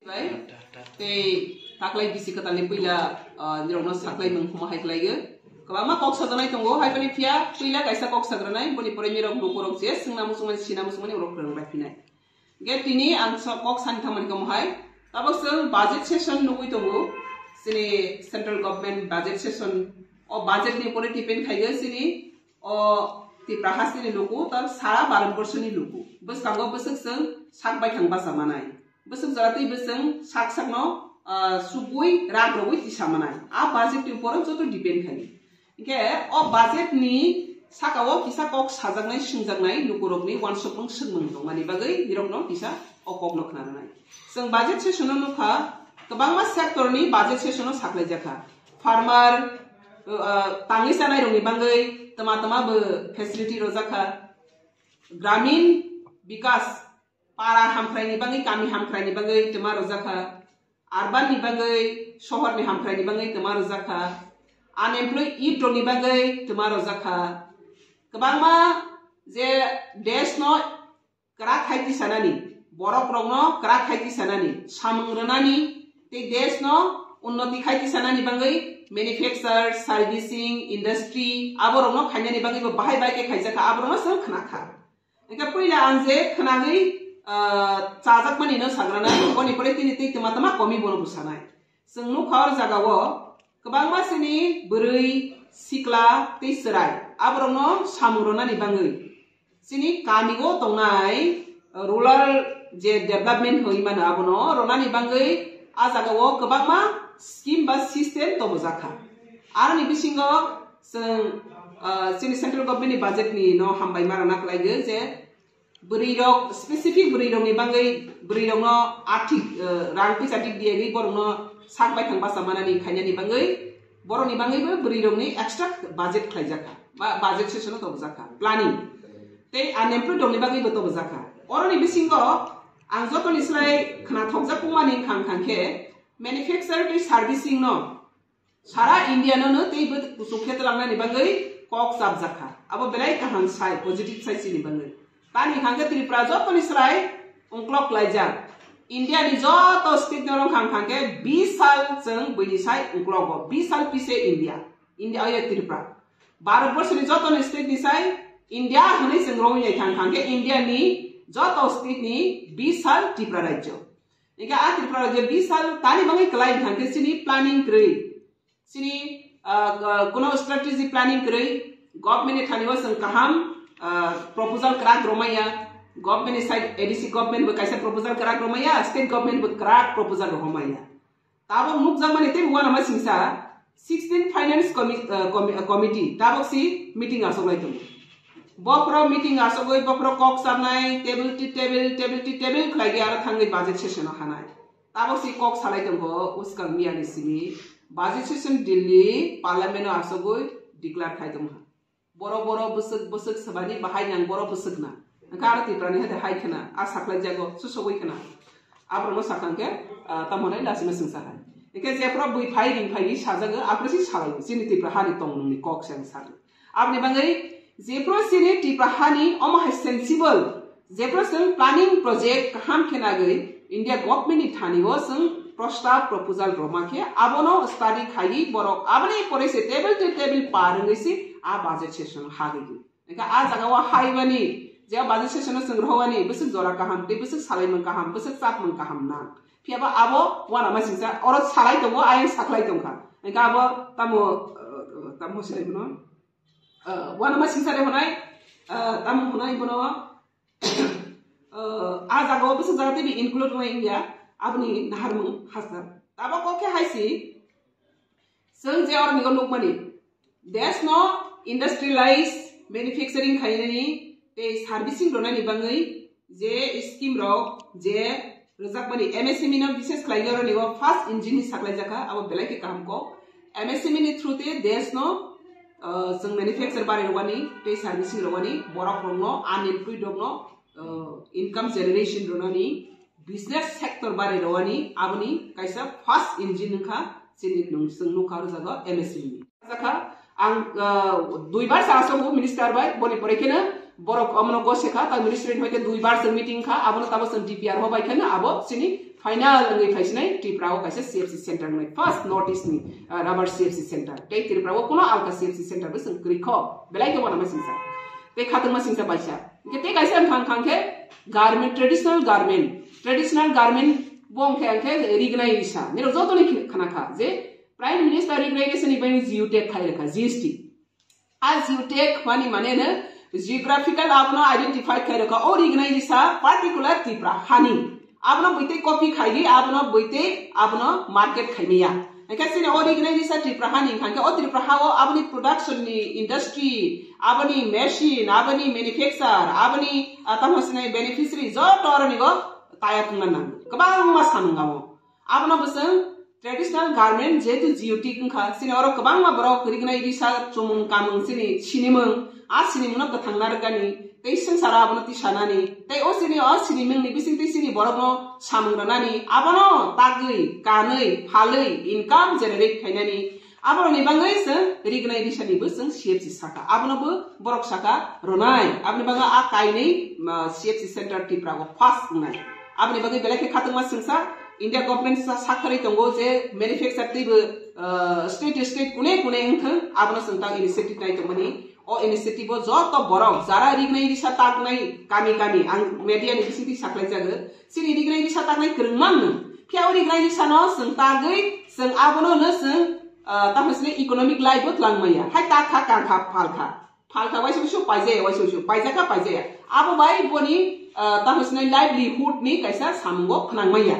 Te taklay bisi katali pila nirogno saklay mung humahai klaiga. Kabama kok sadranai tunggu hai pani pia pila kaisa kok sadranai boni pore nirog nukurog je singna musuman sina musuman urok kerang pinai. Get ini ang kok san thaman kamuhai. Tabak sel budget session nugui tunggu sini central government budget session o budget ni pore tipen khaiga sini o ti prahasi ni luku tar sara baran personi luku. Bus kanggo besek sel sak bai khang basa manai. Besek jarati beseng sak sak no subui rag rogui ti samanai. A budget ti upor joto depend khani. Ke o budget ni sakawo kisa kok sajangnai singjangnai lukurokni one shot mung singmung dong mani bagai dirokno kisa o kok no khnanai. Seng budget session no kha kabangma sector ni budget session no saklai jaka. Farmer tangi sanai rongni bangai tama-tama be facility rojaka. Gramin bikas para hamkrai ni bangai kami hamkrai ni bangai tema rojaka. Urban ni bangai shohor ni hamkrai ni bangai tema rojaka. Unemployed youth ni bagai tema rojaka. Kabangma je desh no kara khaiti sanani borok rogno kara khaiti sanani samungrani te desh no unnoti khaiti sanani bangai manufacture servicing industry abo rogno khainani bangai bo bahai bai ke khaijaka abo rogno sam khana kha eka puila anje khanagi chajak mani no sagrana boni pore tini te tama komi bono busanai sungnu khawar jagawo kabangma sini berui sikla te serai abrongno samurona ni bangai sini kamigo tongnai rural je development hoi mana abono rona ni bangai ajagawo kabangma scheme ba system to bojaka arani bisingo sini central government ni budget ni no hambai marana klaige je berui rok specific berui rok ni bangai berui rok no arthik rang pisatik diegi borongno sak bai thang basa manani khanya ni bangai borong ni bangai be berui rok ni extra budget khlaijaka ba budget session to bojaka planning te unemployed dong ni bangai be to bojaka oroni bisingo ang joto ni slai khana thokja kumani khang khangke manufacture te servicing no sara india no te be kusukhet langna ni bangai kok sab jaka abo belai kahang sai positive sai ni bangai tani khangke tripura joto ni slai ungklok laijak India ni joto state norong khang khangke 20 साल jeng bini sai ungklogo 20 साल pise India aya Tripura Bharatvarsh नि joto ni state ni sai India hane jeng rong yai khang khangke India ni joto state ni 20 साल Tripura राज्य ega a Tripura राज्य 20 साल tani bangai klai khangke sini planning krei sini kuno strategy planning krei government ni thaniwa jeng kaham proposal krak romaya government side ADC government be kaisa proposal karak romaya state government be karak proposal romaya tabo muk jamani te wana ma singsa 16 finance committee tabo si meeting asoglai tum bopro meeting asogoi bopro kok samnai table khlai ara thangai budget session hanai tabo si kok salai tum ho uska miya ni simi budget session delhi parliament asogoi declare khai tum boro busuk sabani bahai nang boro busuk na Karati prani hade hai khana a sakla jago susogoi khana abrono sakangke tamonai lasima singsaha eke je pro bui phai ring phai sajaga apresi salai sini tipra hani tong ni kok sang sar apni bangai je pro sini tipra hani oma sensible je pro sing planning project kaham khena gai india government ni thani ho sing prostav proposal roma ke abono study khai borok abani pore se table par ngai si a budget session hagi eka a jaga wa hai bani J budget session sing rohani besek jora kaham te besek salai mang kaham besek chap mang kaham na phiaba abo wana ma singsa oro salai tongo ai saklai tongkha enka abo tamo sai bono wana ma singsa re honai tamo honai bono a jago besek jagate bi include noi india abni naharmung hasa tabo ko ke haisi sing je or nigo lokmani there's no industrialized manufacturing khainani te servicing rona ni bangai je scheme ro je rojak bani MSME no bises klaigaro ni first engine ni saklai jaka abo belai ke kam ko MSME ni through te desh no jeng manufacture bare rogani te servicing rogani borok rogno unemployed rogno income generation rona ni business sector bare rogani aboni kaisa first engine kha sini nung sungnu kharu jaga MSME jaka ang duibar saso minister bai boni porekena borok amno go sekha ta ministry hoike 2 bar meeting kha abono tabo DPR ho bai khana abo sini final अंगै फाइसिनाय त्रिपुराओ काइसे CFC centre नै first North East नि rubber CFC centre ते त्रिपुराओ कोनो आलका CFC centre बे जों ग्रिखो बेलाय के बना सिंसा ते खातमा सिंसा बाइसा के ते काइसे खां के गारमेंट ट्रेडिशनल गारमेंट बों के रिगनाय इसा नेरो जतोनि खानाखा जे प्राइम मिनिस्टर रिगनायगेसन इबानि जियोटेक खायरखा GST आ जियोटेक माने ने जियोग्राफिकल आपनो आइडेंटिफाई खायरखा ओ रिगनाय इसा पार्टिकुलर त्रिपुरा हानि आपनो बैते कॉफी खाइगी आपनो बैते आपनो मार्केट खाइमिया एकासे ने ओ रिगनाय इसा त्रिपुरा हानि खाके ओ त्रिपुरा हाओ आपनि प्रोडक्शन नि इंडस्ट्री आपनि मशीन आपनि मैन्युफैक्चर आपनि तमसने बेनिफिशियरी जो टरनिगो ताया कुंगना कबां मा सामंगामो आपनो बसं ट्रेडिशनल गारमेंट जेतु जियोटी कुंखा सिने और कबां मा बरक रिगनाय दिसा चुमुं कामुं सिनि सिनिमों आ सिनिमों न कथांना रगानि तै संसारा आपनो तिसानानि तै ओ सिनिमों नि बिसिं तै सिनि बरकनो सामंग्रानानि आपनो तागै कानै फालै इनकाम जेनेरेट खायनानि आपनो निबांगै जों रिगनाय दिसानिबो जों CFC साका आपनोबो बरक साका रनाय आपनि बांगा आ काइनै CFC सेंटर त्रिपुराखौ फास्ट बुंनाय आपनि बागै बेलेके खातंमा सिंसा इंडिया गवर्नमेंट सा साखरै दंगो जे मैन्युफैक्चर दैबो स्टेट कुने अंथों आपनो संता इनिशिएटिव नाय तमनि ओ इनिशिएटिव जो तो बरक जारा रिगनाय दिसा तागनाय गामि आं मीडिया नि बिसिति साखलाय जागो सिरि रिगनाय दिसा तागनाय ग्रोंमां फियाव रिगनाय दिसा न जों तागै जों आपनो न जों तामसने इकोनॉमिक लाइफ तलांगमाया हाय ताखा काखा फालखा वाइसो पाइजाका पाइजाया आबो बाय बनि तामसने लाइवलीहुड नि कैसा सामगो फनांगमाया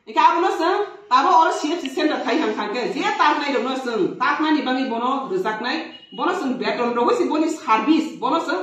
एका आबो न ताबो और CFC सेंटर थाइ हांखांके जे तागनाय दनो जों तागनानि बाङै बनो रोजाकनाय बनो जों बेतन रगोसि बनि सार्भिस बनो जों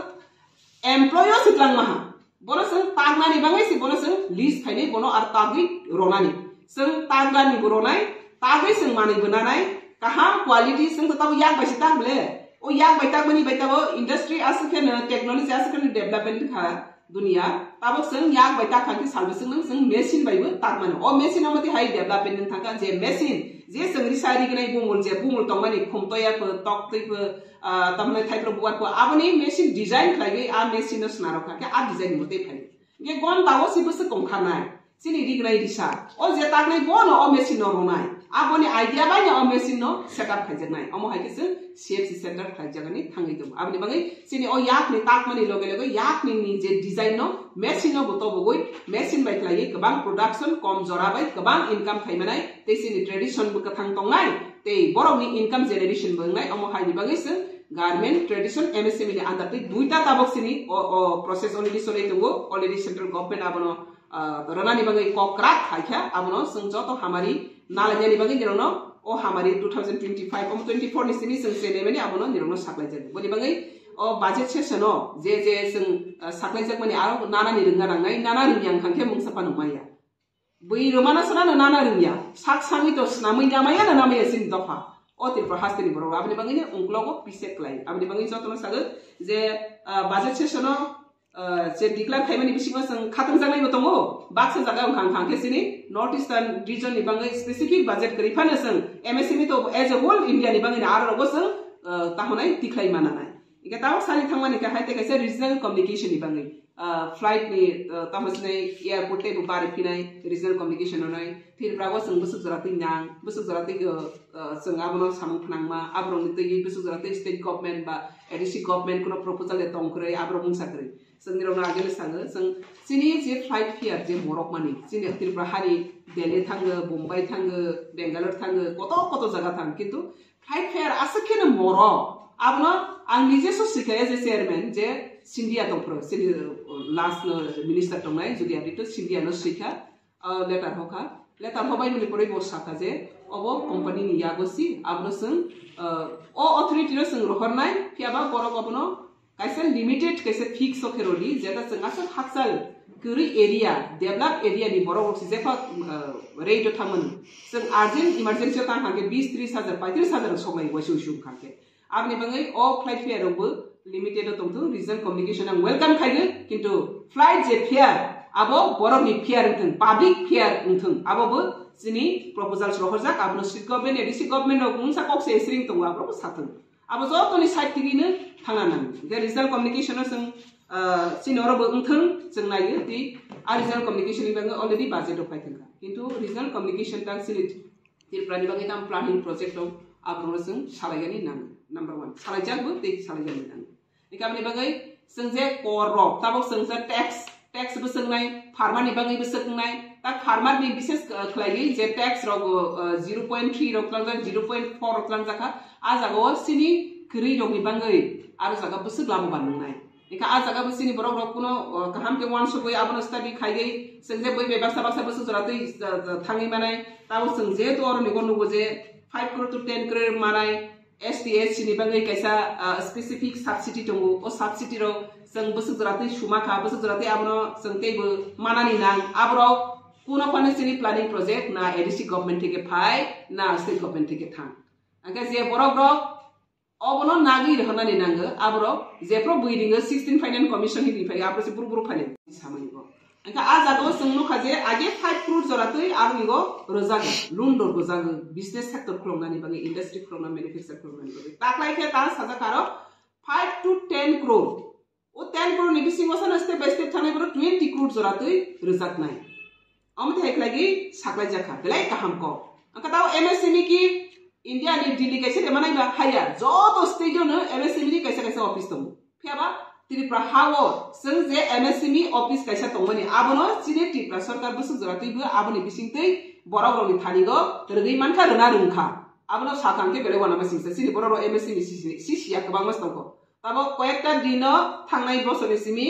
एमप्लॉयर सितलांगमाहा बनो जों तागनानि बाङै सि बनो जों लिस्ट फाइनै बनो आर तागि रनानि जों तागनानि बरनाय तागै जों मानै बनानाय काहाम क्वालिटी जों तब याक बायसि तागले ओ याक बायताक बनि बायताबो इंडस्ट्री आसकेन टेक्नोलॉजी आसकेन डेवलपमेंट खा दुनिया ताबो जों याक बायता खांके सालबोसों जों मेसिन बायबो तागमानो ओ मेसिन मते हाई डेवलपमेंट थाका जे मेसिन जे जों रिसारि गनाय बुमुल तंमानि खुमतयाफो तक्तैफो तमने थाइप्रो बुवारखो आबनि मेसिन डिजाइन खालाय आ मेसिन न स्नारो खाके आ डिजाइन मते फाय के गन तावो सिबोसो कंखानाय सिनि रिगनाय दिसा ओ जे तागनाय बनो ओ मेसिन न रोनाय आबनि आइडिया बायनो ओ मेसिन न सेटअप खायजनाय अमो हायकेसो CFC सेंटर खायजगनि थांगै दं आबनि बागै सिनि ओ याकनि तागमानि लगे याकनि नि जे डिजाइन न मेसिन न बतो बगै मेसिन बायख्लायै गोबां प्रोडक्शन कम जराबाय गोबां इनकाम खायमानाय तेसिनि ट्रेडिशन बो कथां तंनाय ते बरनि इनकाम जेनेरेशन बंनाय अमो हायनि बागैसो गारमेंट ट्रेडिशन MSME नि अंदर ते दुइता ताबकसिनि ओ प्रोसेस अलरेडी सोलै दंगो अलरेडी सेंट्रल गवर्नमेंट आबनो रनानि बागै कक्राक खायखा आबनो जों जतो हमारी नालानि बागै दिरनो ओ हमारी 2025 ओम 24 नि सिनि जों सेनेमनि आबनो दिरनो साप्लाय जागो बनि बागै ओ बजेट सेसनो जे जों साप्लाय जागमानि आरो नानानि रोंगा नांनाय नाना रोंयां खांखे मुंसाफा नमाया बै रोमाना सना नाना रोंया साक साङि तो स्नामै नामाया नामाया सिन दफा ओ त्रिपुरा हास्तेनि बरो आबनि बागै ने उंग्लगो पिसे क्लाय आबनि बागै जतनो सागो जे बजेट सेसनो जे डिक्लेयर खायमानि बिसिङो जों खाथं जानाय बतंगो बाक्सा जागायाव खांखे सिनि नॉर्थ ईस्टर्न रीजन नि बागै स्पेसिफिक बजेट करिफानो जों MSME तो एज अ होल इंडिया नि बागै आरो रगो जों ताहनाय तिख्लाय मानानाय इका ताव सानि थांमानि का हायते कैसे रीजनल कम्युनिकेशन नि बागै फ्लाइट नि तामसने एयरपोर्ट ते बारि फिनाय रीजनल कम्युनिकेशन होनाय थिरफ्रागो जों बसु जरातै नां बसु जरातै जों आबनो सामं फनांमा आब्रं नि तै बसु जरातै स्टेट गवर्नमेंट बा एडिसी गवर्नमेंट कोनो प्रपोजल ले तंखरै आब्रं मुंसाखरै जोंनि रंना आगेल सागो जों सिनि जे फ्लाइट फेयार जे बरक मानि सिनि त्रिपुरा हारि दिल्ली थाङो मुम्बाइ थाङो बेंगालुरु थाङो कत जायगा थाङो किन्तु फ्लाइट फेयार आसकेन मरो आबनो आं निजे ससिकाय जे चेयरमैन जे सिन्डिया दंफ्रो सिनि लास्ट मिनिस्टर दंनाय जुदि आदितो सिन्डिया न सिखा लेटार होबाय नि परै बसाखा जे अबो कंपनी नि यागोसि आबनो जों ओ अथॉरिटी नो जों रहरनाय फियाबा बरक अबनो कैसे लिमिटेड कैसे फिक्स होखेरोली जेता जों आसा हाकसाल गुरि एरिया डेवलप एरिया नि बरक जेफा रेट थामन जों अर्जेंट इमरजेंसी तां हागे 20-30 हजार 35 हजार सगलाय वसुसु खाके आबनि बङै ओ फ्लाइट फेयारबो लिमिटेड दंथु रीजन कम्युनिकेशन आं वेलकम खायगो किन्तु फ्लाइट जे फेयार आबो बरकनि फेयार उथों पब्लिक फेयार उथों आबोबो जिनि प्रपोजल्स रहरजाक आबनो स्टेट गवर्नमेंट एडिसी गवर्नमेंट नो मुंसा कक्से स्रिं तो आबो साथों आबो जतोनि साइड तिगिनो थांनानां जे रीजनल कम्युनिकेशन जों सिनोरबो उथों जों नायो दि आ रीजनल कम्युनिकेशन नि बागै अलरेडी बजेट फायथों किन्तु रिजनल कम्युनिकेशन टांग सिलिट त्रिपुरानि बागै ताम प्लानिंग प्रोजेक्ट दं आब्रनो जों सालायगानि नां नंबर 1 सालायजाकबो ते सालायजानि नां एकाबनि बागै जों जे कर रक ताबो जों जे टैक्स बो सोंनाय फार्मारनि बागैबो सोंनाय ता फार्मारनि विशेष खलायै जे टैक्स रक 0.3 रक लांजा 0.4 रक लांजाखा आ जागाव सिनि खरि रकनि बागै आरो जागा बो सोग्लाबो बाननाय एका आ जागा बो सिनि बरक रक कुनो काहाम के वान सबै आबनो स्टडी खायै जों जे बै बेबासा बासा बो सुजरातै थाङै मानाय ताबो जों जे तो आरो निगन नुगो जे 5 crore to 10 crore मानाय STS नि बागै कैसा स्पेसिफिक सब्सिडी दंगो ओ सब्सिडी रो जों बस जरातै सुमाखा बस जरातै आबनो जों तेबो मानानि नां आब्रो कुनो फाने सिनि प्लानिंग प्रोजेक्ट ना एडिसि गवर्नमेंट থেকে फाय ना स्टेट गवर्नमेंट থেকে थां आंका जे बरक रक अबनो नागि रहनानि नांगो आब्रो जेप्रो बुइदिङो 16 फाइनेंस कमिशन हिनिफाय आब्रो से बुरबुर फाइनेंस सामनिगो आंका आ जागो जोंनो खाजे आगे 5 crore जरातै आरो निगो रोजागो लुन दरगो जागो बिजनेस सेक्टर खुलंनानि बागै इंडस्ट्री खुलंना मैन्युफैक्चर खुलंनानि बागै ताकलाय के ता साजाकारो 5 to 10 crore ओ 10 crore नि बिसिङो सन स्टेप बाय स्टेप थानाय बरो 20 crore जरातै रोजाकनाय अमथे हेकलागि साकलाय जाखा बेलाय काहाम को आंका ताव MSME की इंडिया नि दिल्ली कैसे दे मानाय बा हाया जतो स्टेजनो MSME नि कैसे कैसे ऑफिस दं फेबा त्रिपुरा हावो जों जे MSME ऑफिस कैसे दंमोनि आबनो सिने त्रिपुरा सरकार बस जरातैबो आबनि बिसिंतै बरावरनि थानिगो रगै मानखा रना रुंखा आबनो साकामके बेले वाना मासिंसा सिनि बराव MSME सिसिया गोबां मास दंखो ताबो कयेकटा दिनो थांनाय बोसोरनि सिमि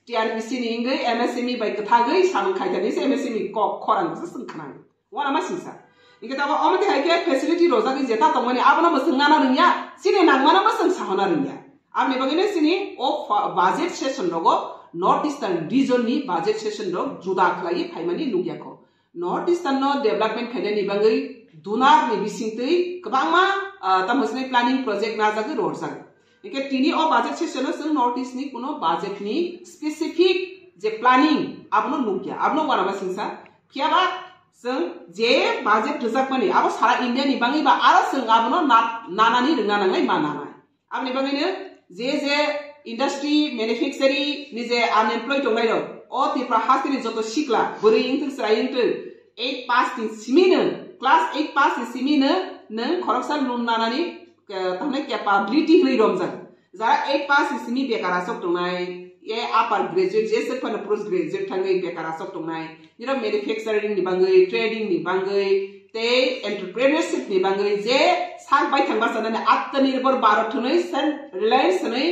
TRPC नि इंगै MSME बाय कथागै सामन खायथानि MSME क खरांसो सोंखानाय वाना मासिंसा इके ताबो अमते हायके फेसिलिटी रोजागै जेता दंमोनि आबनो मसंगाना रुंया सिने नांमाना मसं साहना रुंया आमने बगैने सिनि ओ बजेट सेशन रगो नॉर्थ ईस्टर्न रीजन नि बजेट सेशन रग जुदा खलायै फाइमानि लुगियाखो नॉर्थ ईस्टर्न नो डेवलपमेंट खायनानि बागै दुनार नि बिसिंतै गोबांमा तमसनै प्लानिंग प्रोजेक्ट नाजागै रोडजागै एके तिनि ओ बजेट सेशन जों नॉर्थ ईस्ट नि कुनो बजेट नि स्पेसिफिक जे प्लानिंग आबनो लुगिया आबनो वानामा सिंसा फियाबा जों जे बजेट रोजाकमानि आबो सारा इंडिया नि बागैबा आरो जों आबनो नानानि रोंना नांनाय मानानाय आबनि बागैनो जे इंडस्ट्री मैन्युफैक्चरिंग नि जे अनएम्प्लॉयड दंनाय दं ओ त्रिपुरा हास्टिनि जतो सिक्ला बोरै इंथो स्रायिंथो 8 पास नि सिमिनो क्लास 8 पास नि सिमिनो नों खरकसा लुन नानानि तमने कैपेबिलिटी होय रमजान जरा 8 पास नि सिमि बेकारा सब दंनाय ए अपर ग्रेजुएट जे सफन पोस्ट ग्रेजुएट थाङै बेकारा सब दंनाय निरा मैन्युफैक्चरिंग नि बागै ट्रेडिंग नि बागै ते एंटरप्रेन्योरशिप नि बागै जे साग बाय थांबा सानाने आत्मनिर्भर भारत थनै सन रिलायंस थनै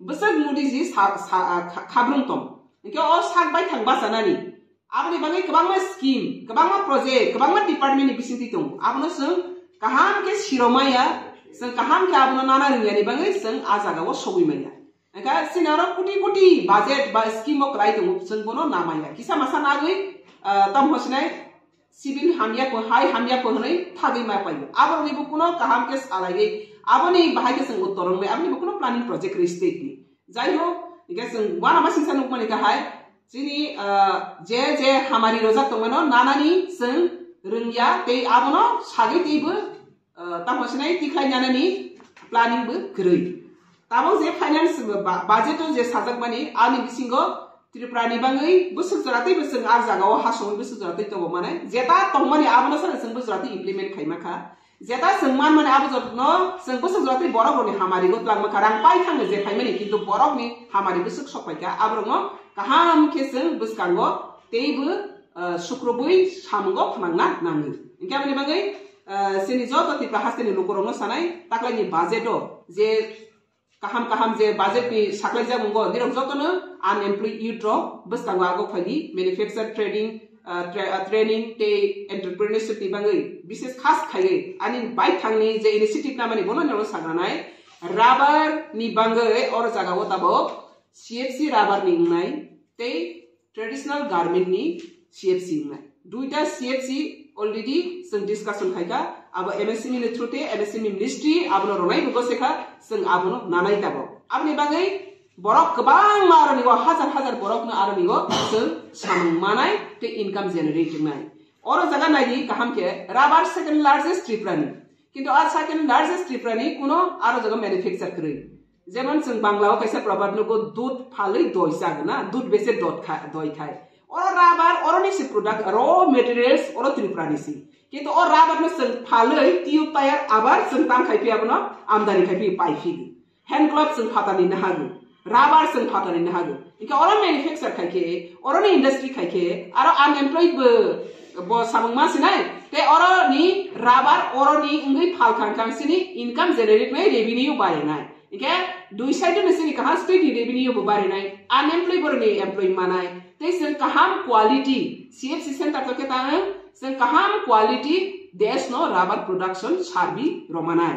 बसक मोदी जी खाब्रुं तम इके ओ साग बाय थांबा सानानि आबनि बागै गोबांमा स्कीम गोबांमा प्रोजेक्ट गोबांमा डिपार्टमेंट नि बिसिंति दं आबनो जों काहाम के सिरोमाया जों काहाम के आबनो नाना रियानि बागै जों आ जागाव सगैमाया एका सिनारो कोटी कोटी बजेट बा स्कीम अ क्राइ दं जों बनो नामाया किसा मासा नागै तम हसनाय सिविल हामिया को हाई हामिया को हनै थागै मा पायो आबो निबो कुनो काहाम के सालायै आबो नि बाहाय के जों उत्तरं मे आबनि कुनो प्लानिंग प्रोजेक्ट रिस्टेट नि जाय हो इके जों वाना मा सिंसा नुकमानि काहाय जिनि जे हमारी रोजा तंगनो नानानि जों रोंया ते आबनो सागै तेबो तमसनाय तिखाय नानानि प्लानिंग बो गरै ताबो जे फाइनान्स बजेट जे साजक मानि आनि बिसिंगो त्रिपुरानि बागै बोसोर जरातै बोसोर आ जागाव हासङै बोसोर जरातै तब माने जेता तंगमानि आबनो सन जों बोसोर जरातै इमप्लिमेंट खायमाखा जेता जों मान माने आबो जतनो जों बोसोर जरातै बरगनि हामारि गो लांमाखा रां पाइ थाङो जे फाइमानि किन्तु बरगनि हामारि बोसोर सपायका आब्रङो काहाम के जों बोसकांगो तेबो शुक्रबै सामगो फनांना नाङो इनके आबनि बागै सिनि जत त्रिपुरा हास्टेनि लोगरंनो सानाय ताकलायनि बजेटो जे kaham je budget ni saklai ja mungo dirok jotono unemployed youth ro boskango ago phagi manufacture trading training te entrepreneurship ni bangai bises khas khaयै ani bai thangni je initiative na mani bono nelo sagranai rubber ni bangai or jaga o tabo CFC rubber ni ngai te traditional garment ni CFC ngai duita CFC already जों discussion खायका अब MSME नि थ्रुते MSME ministry आबनो रनाय बगसेखा जों आबनो नानाय दाबो आबनि बागै बरक गोबां मारनिगो हजार बरकनो आरनिगो जों साममानाय ते इनकाम जनरेटिंग नाय और जगह नायनि काहाम के राबार सेकेंड लार्जेस्ट त्रिपुरानि किंतु आ सेकेंड लार्जेस्ट त्रिपुरानि कुनो आरो जगह मैन्युफैक्चर करै जेमन जों बांलाव कैसे प्रबादनो को दूध फालै दय जागना दूध बेसे दय खाय Oro rabar oro ni si product raw materials oro Tripura ni si. Kita oro rabar no seng palai tiu tayar abar seng tang kai pi abono amdani kai pi pai fi. Hand gloves seng phata ni nahagu. Rabar seng phata ni nahagu. Ika oro manufacturer kai ke oro ni industry kai ke aro unemployed bo samang mas nai te oro ni rabar oro ni ngai phal kang sini income generate nai revenue bare nai. Ika dui side ni sini kahan state revenue bo bare nai unemployed bor ni employee manai. Te seng kaham quality CFC center to kita seng kaham quality देश no rubber production छाबी रोमानाय